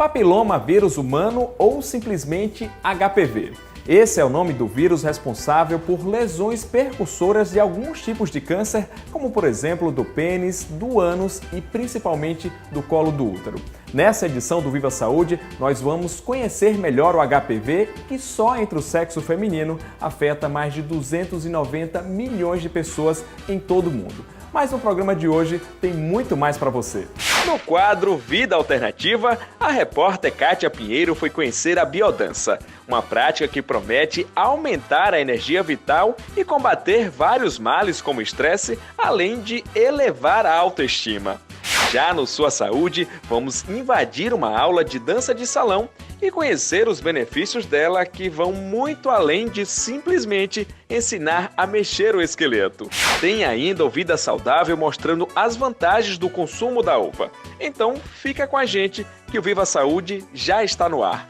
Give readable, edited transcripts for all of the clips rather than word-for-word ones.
papiloma vírus humano ou simplesmente HPV. Esse é o nome do vírus responsável por lesões percussoras de alguns tipos de câncer, como por exemplo do pênis, do ânus e principalmente do colo do útero. Nessa edição do Viva Saúde, nós vamos conhecer melhor o HPV, que só entre o sexo feminino afeta mais de 290 milhões de pessoas em todo o mundo. Mas no programa de hoje tem muito mais para você. No quadro Vida Alternativa, a repórter Kátia Pinheiro foi conhecer a biodança, uma prática que promete aumentar a energia vital e combater vários males como estresse, além de elevar a autoestima. Já no Sua Saúde, vamos invadir uma aula de dança de salão e conhecer os benefícios dela que vão muito além de simplesmente ensinar a mexer o esqueleto. Tem ainda o Vida Saudável mostrando as vantagens do consumo da uva. Então, fica com a gente que o Viva Saúde já está no ar.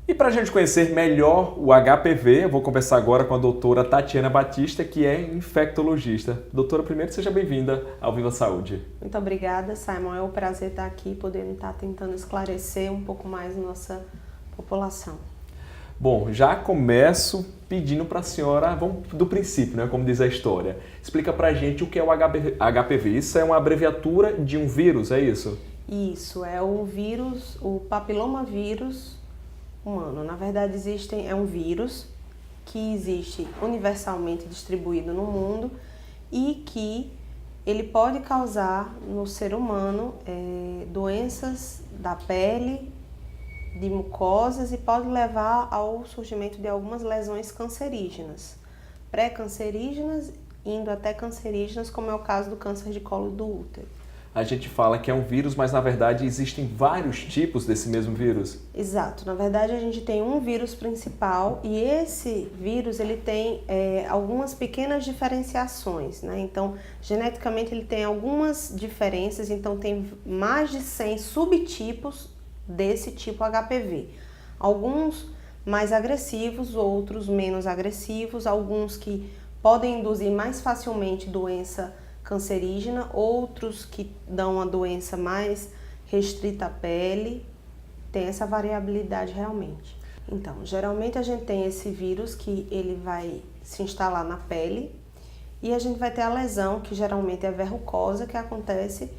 E para a gente conhecer melhor o HPV, eu vou conversar agora com a doutora Tatiana Batista, que é infectologista. Doutora, primeiro seja bem-vinda ao Viva Saúde. Muito obrigada, Simon. É um prazer estar aqui, podendo estar tentando esclarecer um pouco mais nossa população. Bom, já começo pedindo para a senhora, vamos do princípio, né, como diz a história. Explica para a gente o que é o HPV. Isso é uma abreviatura de um vírus, é isso? Isso, é o vírus, o papilomavírus humano. Na verdade, é um vírus que existe universalmente distribuído no mundo e que ele pode causar no ser humano doenças da pele, de mucosas e pode levar ao surgimento de algumas lesões cancerígenas, pré-cancerígenas, indo até cancerígenas, como é o caso do câncer de colo do útero. A gente fala que é um vírus, mas na verdade existem vários tipos desse mesmo vírus. Exato. Na verdade, a gente tem um vírus principal e esse vírus ele tem algumas pequenas diferenciações, né? Então, geneticamente ele tem algumas diferenças, então tem mais de 100 subtipos desse tipo HPV. Alguns mais agressivos, outros menos agressivos, alguns que podem induzir mais facilmente doença cancerígena, outros que dão uma doença mais restrita à pele, tem essa variabilidade realmente. Então, geralmente a gente tem esse vírus que ele vai se instalar na pele e a gente vai ter a lesão, que geralmente é verrucosa, que acontece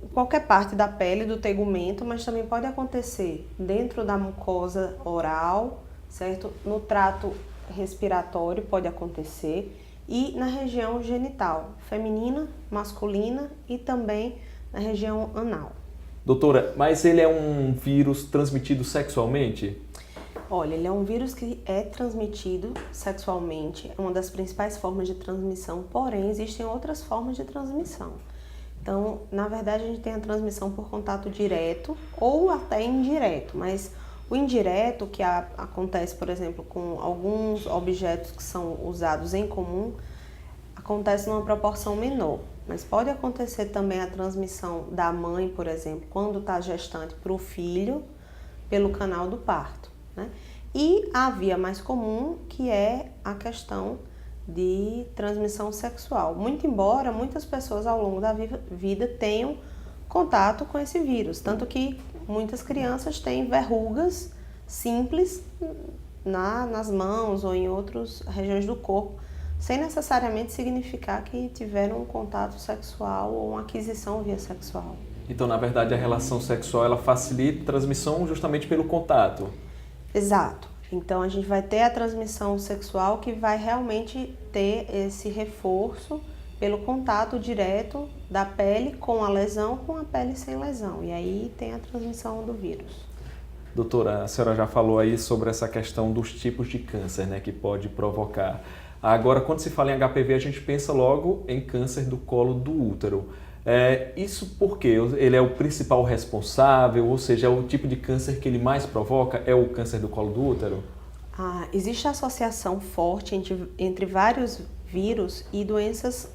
em qualquer parte da pele, do tegumento, mas também pode acontecer dentro da mucosa oral, certo? No trato respiratório pode acontecer, e na região genital, feminina, masculina e também na região anal. Doutora, mas ele é um vírus transmitido sexualmente? Olha, ele é um vírus que é transmitido sexualmente, é uma das principais formas de transmissão, porém existem outras formas de transmissão. Então, na verdade, a gente tem a transmissão por contato direto ou até indireto, mas o indireto, que acontece, por exemplo, com alguns objetos que são usados em comum, acontece numa proporção menor. Mas pode acontecer também a transmissão da mãe, por exemplo, quando está gestante para o filho, pelo canal do parto, né? E a via mais comum, que é a questão de transmissão sexual. Muito embora muitas pessoas ao longo da vida tenham contato com esse vírus, tanto que muitas crianças têm verrugas simples nas mãos ou em outras regiões do corpo, sem necessariamente significar que tiveram um contato sexual ou uma aquisição via sexual. Então, na verdade, a relação sexual ela facilita a transmissão justamente pelo contato. Exato. Então, a gente vai ter a transmissão sexual que vai realmente ter esse reforço pelo contato direto da pele com a lesão, com a pele sem lesão. E aí tem a transmissão do vírus. Doutora, a senhora já falou aí sobre essa questão dos tipos de câncer, né, que pode provocar. Agora, quando se fala em HPV, a gente pensa logo em câncer do colo do útero. Isso porque ele é o principal responsável, ou seja, é o tipo de câncer que ele mais provoca, é o câncer do colo do útero? Existe associação forte entre vários vírus e doenças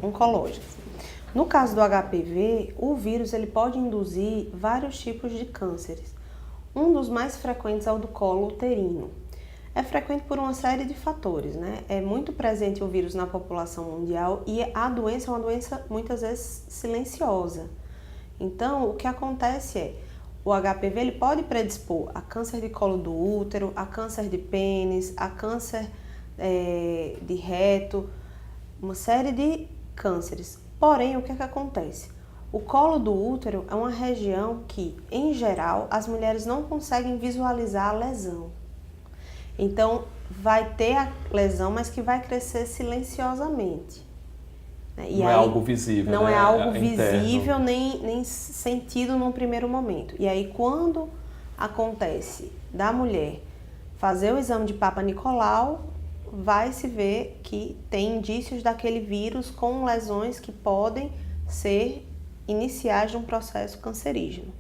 oncológicas. No caso do HPV, o vírus ele pode induzir vários tipos de cânceres. Um dos mais frequentes é o do colo uterino. É frequente por uma série de fatores, né? É muito presente o vírus na população mundial e a doença é uma doença muitas vezes silenciosa. Então, o que acontece é, o HPV ele pode predispor a câncer de colo do útero, a câncer de pênis, a câncer de reto, uma série de cânceres. Porém, o que acontece? O colo do útero é uma região que, em geral, as mulheres não conseguem visualizar a lesão. Então, vai ter a lesão, mas que vai crescer silenciosamente. E não aí, é algo visível, não né? é algo É visível interno. nem sentido num primeiro momento. E aí, quando acontece da mulher fazer o exame de Papa Nicolau, vai se ver que tem indícios daquele vírus com lesões que podem ser iniciais de um processo cancerígeno.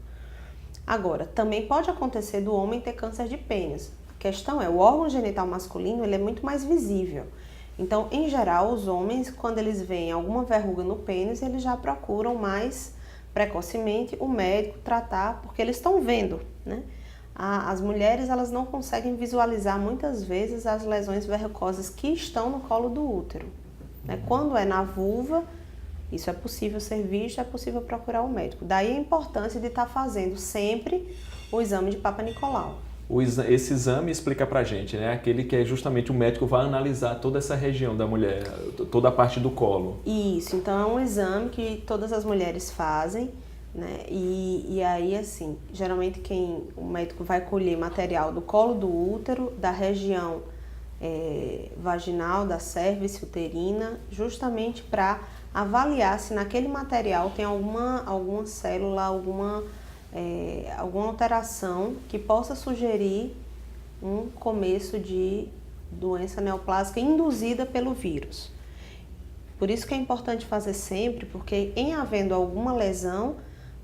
Agora, também pode acontecer do homem ter câncer de pênis. A questão é, o órgão genital masculino ele é muito mais visível. Então, em geral, os homens, quando eles veem alguma verruga no pênis, eles já procuram mais precocemente o médico tratar, porque eles estão vendo, né? As mulheres, elas não conseguem visualizar muitas vezes as lesões verrucosas que estão no colo do útero, né? Quando é na vulva, isso é possível ser visto, é possível procurar o médico. Daí a importância de estar fazendo sempre o exame de Papa Nicolau. Esse exame explica pra gente, né? Aquele que é justamente o médico vai analisar toda essa região da mulher, toda a parte do colo. Isso, então é um exame que todas as mulheres fazem, né? E aí, assim, geralmente o médico vai colher material do colo do útero, da região vaginal, da cérvix uterina, justamente para avaliar se naquele material tem alguma célula, alguma alteração que possa sugerir um começo de doença neoplásica induzida pelo vírus. Por isso que é importante fazer sempre, porque em havendo alguma lesão,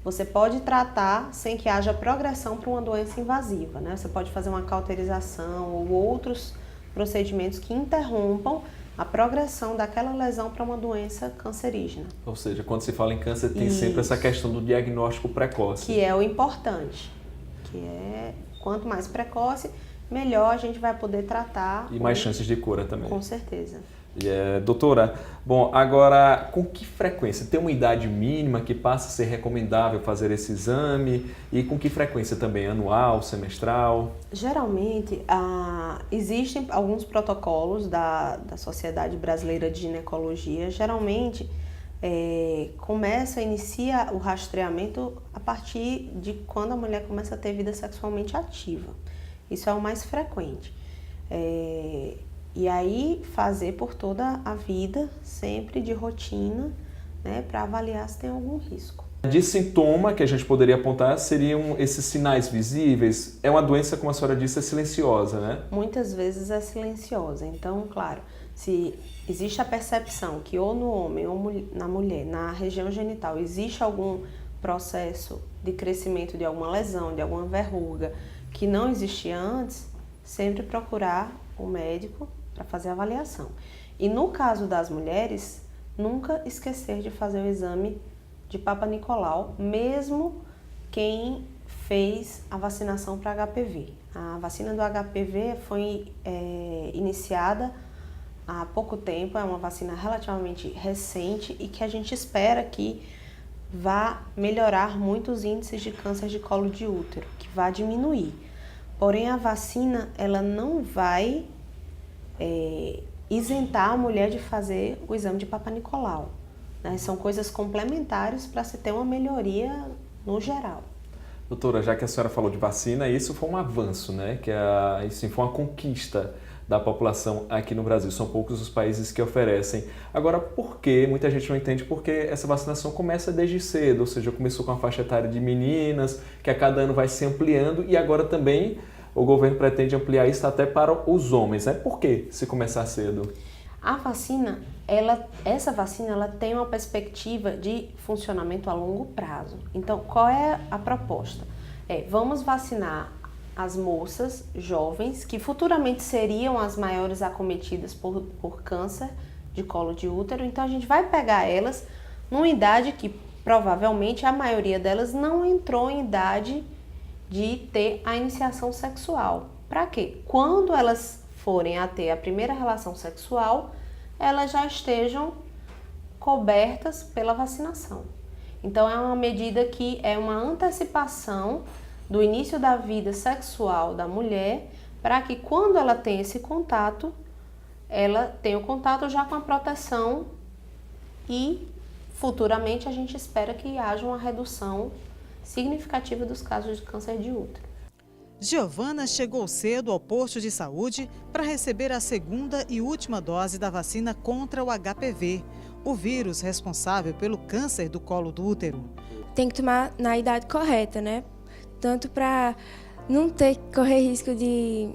você pode tratar sem que haja progressão para uma doença invasiva, né? Você pode fazer uma cauterização ou outros procedimentos que interrompam a progressão daquela lesão para uma doença cancerígena. Ou seja, quando se fala em câncer, tem sempre essa questão do diagnóstico precoce. Que é o importante, quanto mais precoce, melhor a gente vai poder tratar. E mais chances de cura também. Com certeza. Doutora, bom, agora, com que frequência? Tem uma idade mínima que passa a ser recomendável fazer esse exame? E com que frequência também? Anual, semestral? Geralmente, existem alguns protocolos da Sociedade Brasileira de Ginecologia. Geralmente, inicia o rastreamento a partir de quando a mulher começa a ter vida sexualmente ativa. Isso é o mais frequente. E aí fazer por toda a vida, sempre de rotina, né, para avaliar se tem algum risco. De sintoma que a gente poderia apontar seriam esses sinais visíveis. É uma doença, como a senhora disse, é silenciosa, né? Muitas vezes é silenciosa. Então, claro, se existe a percepção que ou no homem ou na mulher, na região genital, existe algum processo de crescimento de alguma lesão, de alguma verruga, que não existia antes, sempre procurar o médico para fazer a avaliação. E no caso das mulheres, nunca esquecer de fazer o exame de Papa Nicolau, mesmo quem fez a vacinação para HPV. A vacina do HPV foi iniciada há pouco tempo, é uma vacina relativamente recente e que a gente espera que vá melhorar muito os índices de câncer de colo de útero, que vai diminuir. Porém, a vacina ela não vai isentar a mulher de fazer o exame de Papa Nicolau, né? São coisas complementares para se ter uma melhoria no geral. Doutora, já que a senhora falou de vacina, isso foi um avanço, né? Isso foi uma conquista da população aqui no Brasil. São poucos os países que oferecem. Agora, por que? Muita gente não entende porque essa vacinação começa desde cedo, ou seja, começou com a faixa etária de meninas, que a cada ano vai se ampliando e agora também o governo pretende ampliar isso até para os homens, né? Por que se começar cedo? A vacina, essa vacina, ela tem uma perspectiva de funcionamento a longo prazo. Então, qual é a proposta? Vamos vacinar as moças jovens, que futuramente seriam as maiores acometidas por câncer de colo de útero. Então, a gente vai pegar elas numa idade que provavelmente a maioria delas não entrou em idade de ter a iniciação sexual. Para quê? Quando elas forem a ter a primeira relação sexual, elas já estejam cobertas pela vacinação. Então, é uma medida que é uma antecipação do início da vida sexual da mulher, para que quando ela tem esse contato, ela tenha o contato já com a proteção e futuramente a gente espera que haja uma redução significativa dos casos de câncer de útero. Giovana chegou cedo ao posto de saúde para receber a segunda e última dose da vacina contra o HPV, o vírus responsável pelo câncer do colo do útero. Tem que tomar na idade correta, né? Tanto para não ter que correr risco de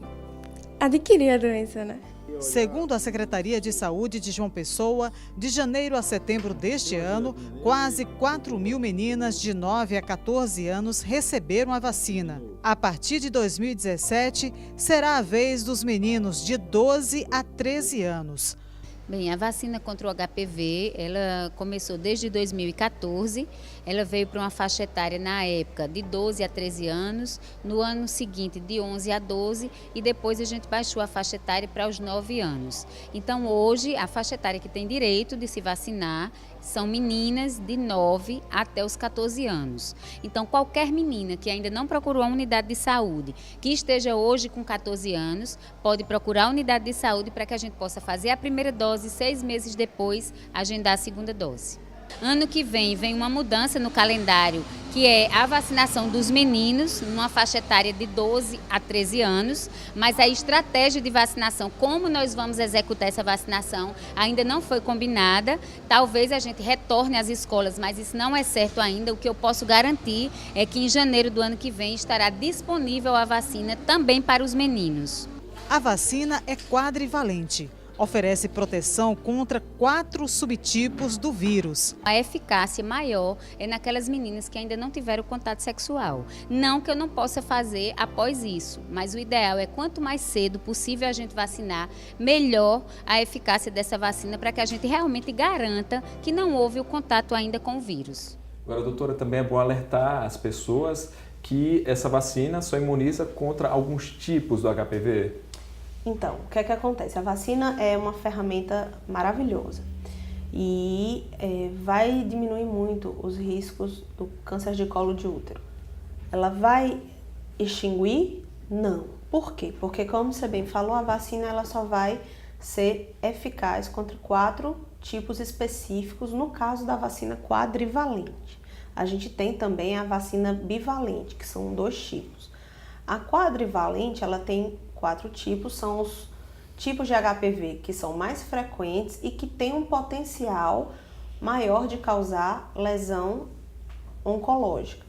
adquirir a doença, né? Segundo a Secretaria de Saúde de João Pessoa, de janeiro a setembro deste ano, quase 4.000 meninas de 9 a 14 anos receberam a vacina. A partir de 2017, será a vez dos meninos de 12 a 13 anos. Bem, a vacina contra o HPV, ela começou desde 2014, ela veio para uma faixa etária na época de 12 a 13 anos, no ano seguinte de 11 a 12 e depois a gente baixou a faixa etária para os 9 anos. Então hoje a faixa etária que tem direito de se vacinar são meninas de 9 até os 14 anos. Então qualquer menina que ainda não procurou a unidade de saúde, que esteja hoje com 14 anos, pode procurar a unidade de saúde para que a gente possa fazer a primeira dose, 6 meses depois agendar a segunda dose. Ano que vem uma mudança no calendário, que é a vacinação dos meninos, numa faixa etária de 12 a 13 anos, mas a estratégia de vacinação, como nós vamos executar essa vacinação, ainda não foi combinada. Talvez a gente retorne às escolas, mas isso não é certo ainda. O que eu posso garantir é que em janeiro do ano que vem estará disponível a vacina também para os meninos. A vacina é quadrivalente. Oferece proteção contra 4 subtipos do vírus. A eficácia maior é naquelas meninas que ainda não tiveram contato sexual. Não que eu não possa fazer após isso, mas o ideal é quanto mais cedo possível a gente vacinar, melhor a eficácia dessa vacina para que a gente realmente garanta que não houve o contato ainda com o vírus. Agora, doutora, também é bom alertar as pessoas que essa vacina só imuniza contra alguns tipos do HPV. Então, o que é que acontece? A vacina é uma ferramenta maravilhosa e vai diminuir muito os riscos do câncer de colo de útero. Ela vai extinguir? Não. Por quê? Porque, como você bem falou, a vacina ela só vai ser eficaz contra 4 tipos específicos, no caso da vacina quadrivalente. A gente tem também a vacina bivalente, que são 2 tipos. A quadrivalente, ela tem 4 tipos, são os tipos de HPV que são mais frequentes e que têm um potencial maior de causar lesão oncológica,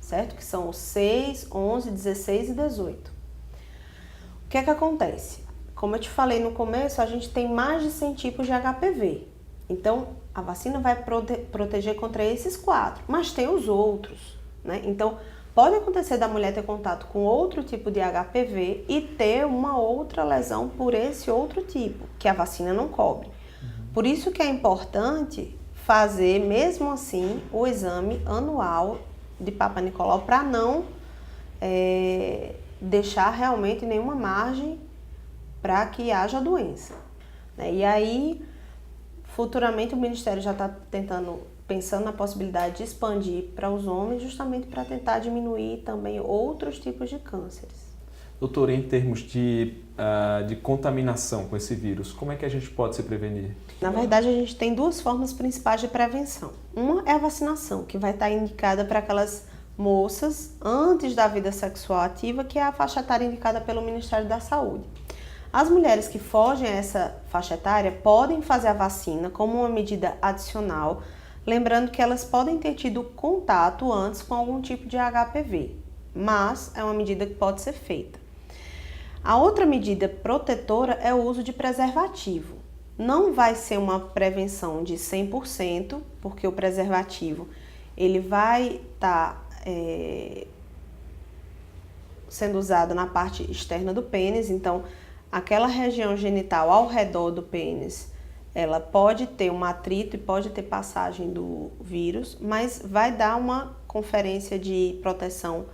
certo? Que são os 6, 11, 16 e 18. O que é que acontece? Como eu te falei no começo, a gente tem mais de 100 tipos de HPV. Então, a vacina vai proteger contra esses 4, mas tem os outros, né? Então, pode acontecer da mulher ter contato com outro tipo de HPV e ter uma outra lesão por esse outro tipo, que a vacina não cobre. Por isso que é importante fazer, mesmo assim, o exame anual de Papa Nicolau para não deixar realmente nenhuma margem para que haja doença. E aí, futuramente, o Ministério já está pensando na possibilidade de expandir para os homens, justamente para tentar diminuir também outros tipos de cânceres. Doutora, em termos de contaminação com esse vírus, como é que a gente pode se prevenir? Na verdade, a gente tem 2 formas principais de prevenção. Uma é a vacinação, que vai estar indicada para aquelas moças antes da vida sexual ativa, que é a faixa etária indicada pelo Ministério da Saúde. As mulheres que fogem a essa faixa etária podem fazer a vacina como uma medida adicional, lembrando que elas podem ter tido contato antes com algum tipo de HPV, mas é uma medida que pode ser feita. A outra medida protetora é o uso de preservativo. Não vai ser uma prevenção de 100%, porque o preservativo ele vai estar sendo usado na parte externa do pênis, então aquela região genital ao redor do pênis ela pode ter um atrito e pode ter passagem do vírus, mas vai dar uma conferência de proteção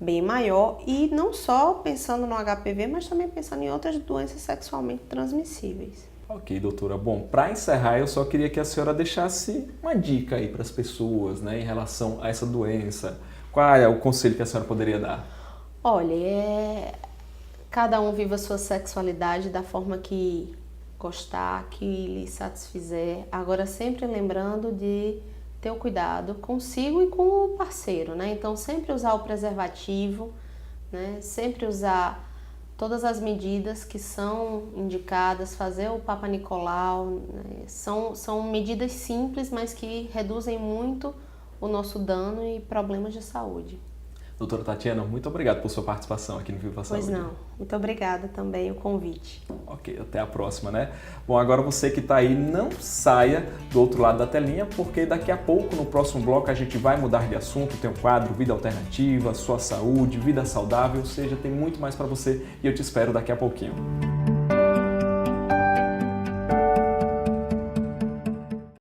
bem maior e não só pensando no HPV, mas também pensando em outras doenças sexualmente transmissíveis. Ok, doutora. Bom, para encerrar, eu só queria que a senhora deixasse uma dica aí para as pessoas, né, em relação a essa doença. Qual é o conselho que a senhora poderia dar? Olha, cada um viva a sua sexualidade da forma que gostar, que lhe satisfizer. Agora, sempre lembrando de ter o cuidado consigo e com o parceiro, né? Então, sempre usar o preservativo, né? Sempre usar todas as medidas que são indicadas, fazer o Papa Nicolau, né? São medidas simples, mas que reduzem muito o nosso dano e problemas de saúde. Doutora Tatiana, muito obrigado por sua participação aqui no Viva a Saúde. Pois não. Muito obrigada também o convite. Ok, até a próxima, né? Bom, agora você que está aí, não saia do outro lado da telinha, porque daqui a pouco, no próximo bloco, a gente vai mudar de assunto. Tem um quadro Vida Alternativa, Sua Saúde, Vida Saudável, ou seja, tem muito mais para você e eu te espero daqui a pouquinho.